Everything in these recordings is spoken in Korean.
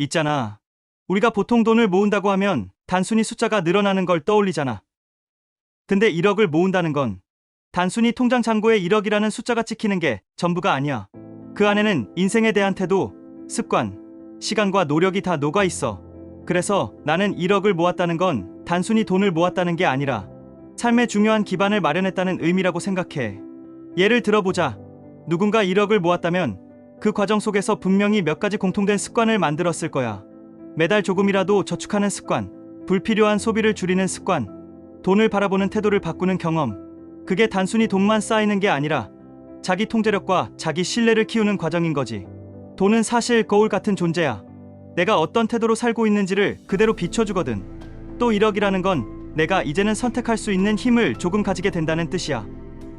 있잖아. 우리가 보통 돈을 모은다고 하면 단순히 숫자가 늘어나는 걸 떠올리잖아. 근데 1억을 모은다는 건 단순히 통장 잔고에 1억이라는 숫자가 찍히는 게 전부가 아니야. 그 안에는 인생에 대한 태도, 습관, 시간과 노력이 다 녹아 있어. 그래서 나는 1억을 모았다는 건 단순히 돈을 모았다는 게 아니라 삶의 중요한 기반을 마련했다는 의미라고 생각해. 예를 들어보자. 누군가 1억을 모았다면 그 과정 속에서 분명히 몇 가지 공통된 습관을 만들었을 거야. 매달 조금이라도 저축하는 습관, 불필요한 소비를 줄이는 습관, 돈을 바라보는 태도를 바꾸는 경험. 그게 단순히 돈만 쌓이는 게 아니라 자기 통제력과 자기 신뢰를 키우는 과정인 거지. 돈은 사실 거울 같은 존재야. 내가 어떤 태도로 살고 있는지를 그대로 비춰주거든. 또 1억이라는 건 내가 이제는 선택할 수 있는 힘을 조금 가지게 된다는 뜻이야.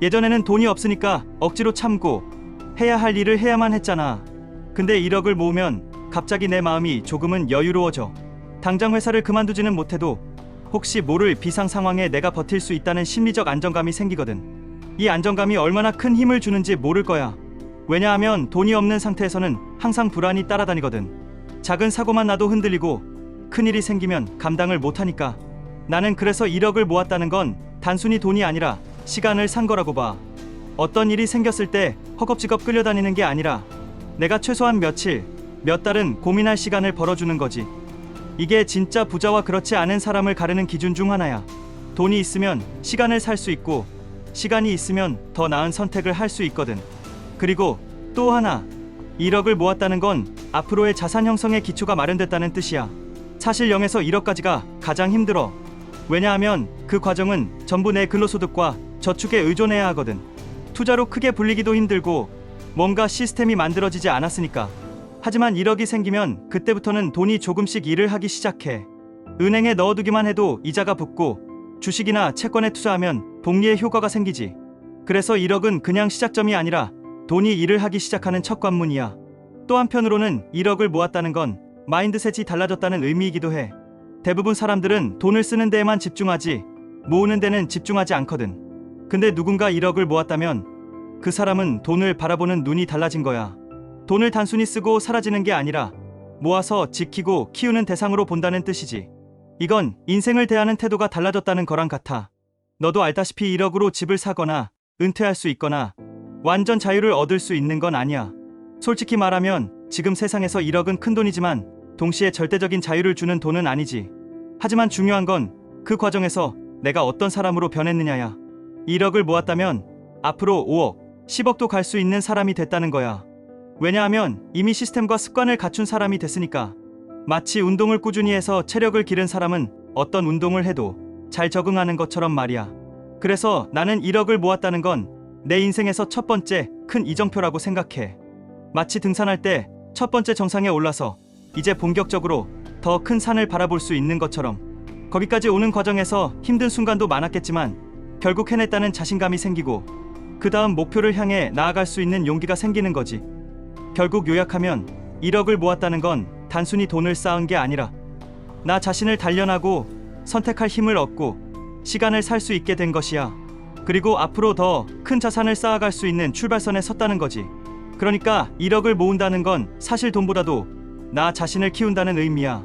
예전에는 돈이 없으니까 억지로 참고 해야 할 일을 해야만 했잖아. 근데 1억을 모으면 갑자기 내 마음이 조금은 여유로워져. 당장 회사를 그만두지는 못해도 혹시 모를 비상 상황에 내가 버틸 수 있다는 심리적 안정감이 생기거든. 이 안정감이 얼마나 큰 힘을 주는지 모를 거야. 왜냐하면 돈이 없는 상태에서는 항상 불안이 따라다니거든. 작은 사고만 나도 흔들리고 큰일이 생기면 감당을 못하니까. 나는 그래서 1억을 모았다는 건 단순히 돈이 아니라 시간을 산 거라고 봐. 어떤 일이 생겼을 때 허겁지겁 끌려다니는 게 아니라 내가 최소한 며칠, 몇 달은 고민할 시간을 벌어주는 거지. 이게 진짜 부자와 그렇지 않은 사람을 가르는 기준 중 하나야. 돈이 있으면 시간을 살 수 있고 시간이 있으면 더 나은 선택을 할 수 있거든. 그리고 또 하나, 1억을 모았다는 건 앞으로의 자산 형성의 기초가 마련됐다는 뜻이야. 사실 0에서 1억까지가 가장 힘들어. 왜냐하면 그 과정은 전부 내 근로소득과 저축에 의존해야 하거든. 투자로 크게 불리기도 힘들고 뭔가 시스템이 만들어지지 않았으니까. 하지만 1억이 생기면 그때부터는 돈이 조금씩 일을 하기 시작해. 은행에 넣어두기만 해도 이자가 붙고 주식이나 채권에 투자하면 복리의 효과가 생기지. 그래서 1억은 그냥 시작점이 아니라 돈이 일을 하기 시작하는 첫 관문이야. 또 한편으로는 1억을 모았다는 건 마인드셋이 달라졌다는 의미이기도 해. 대부분 사람들은 돈을 쓰는 데에만 집중하지 모으는 데는 집중하지 않거든. 근데 누군가 1억을 모았다면 그 사람은 돈을 바라보는 눈이 달라진 거야. 돈을 단순히 쓰고 사라지는 게 아니라 모아서 지키고 키우는 대상으로 본다는 뜻이지. 이건 인생을 대하는 태도가 달라졌다는 거랑 같아. 너도 알다시피 1억으로 집을 사거나 은퇴할 수 있거나 완전 자유를 얻을 수 있는 건 아니야. 솔직히 말하면 지금 세상에서 1억은 큰 돈이지만 동시에 절대적인 자유를 주는 돈은 아니지. 하지만 중요한 건 그 과정에서 내가 어떤 사람으로 변했느냐야. 1억을 모았다면 앞으로 5억, 10억도 갈 수 있는 사람이 됐다는 거야. 왜냐하면 이미 시스템과 습관을 갖춘 사람이 됐으니까. 마치 운동을 꾸준히 해서 체력을 기른 사람은 어떤 운동을 해도 잘 적응하는 것처럼 말이야. 그래서 나는 1억을 모았다는 건 내 인생에서 첫 번째 큰 이정표라고 생각해. 마치 등산할 때 첫 번째 정상에 올라서 이제 본격적으로 더 큰 산을 바라볼 수 있는 것처럼. 거기까지 오는 과정에서 힘든 순간도 많았겠지만 결국 해냈다는 자신감이 생기고 그 다음 목표를 향해 나아갈 수 있는 용기가 생기는 거지. 결국 요약하면 1억을 모았다는 건 단순히 돈을 쌓은 게 아니라 나 자신을 단련하고 선택할 힘을 얻고 시간을 살 수 있게 된 것이야. 그리고 앞으로 더 큰 자산을 쌓아갈 수 있는 출발선에 섰다는 거지. 그러니까 1억을 모은다는 건 사실 돈보다도 나 자신을 키운다는 의미야.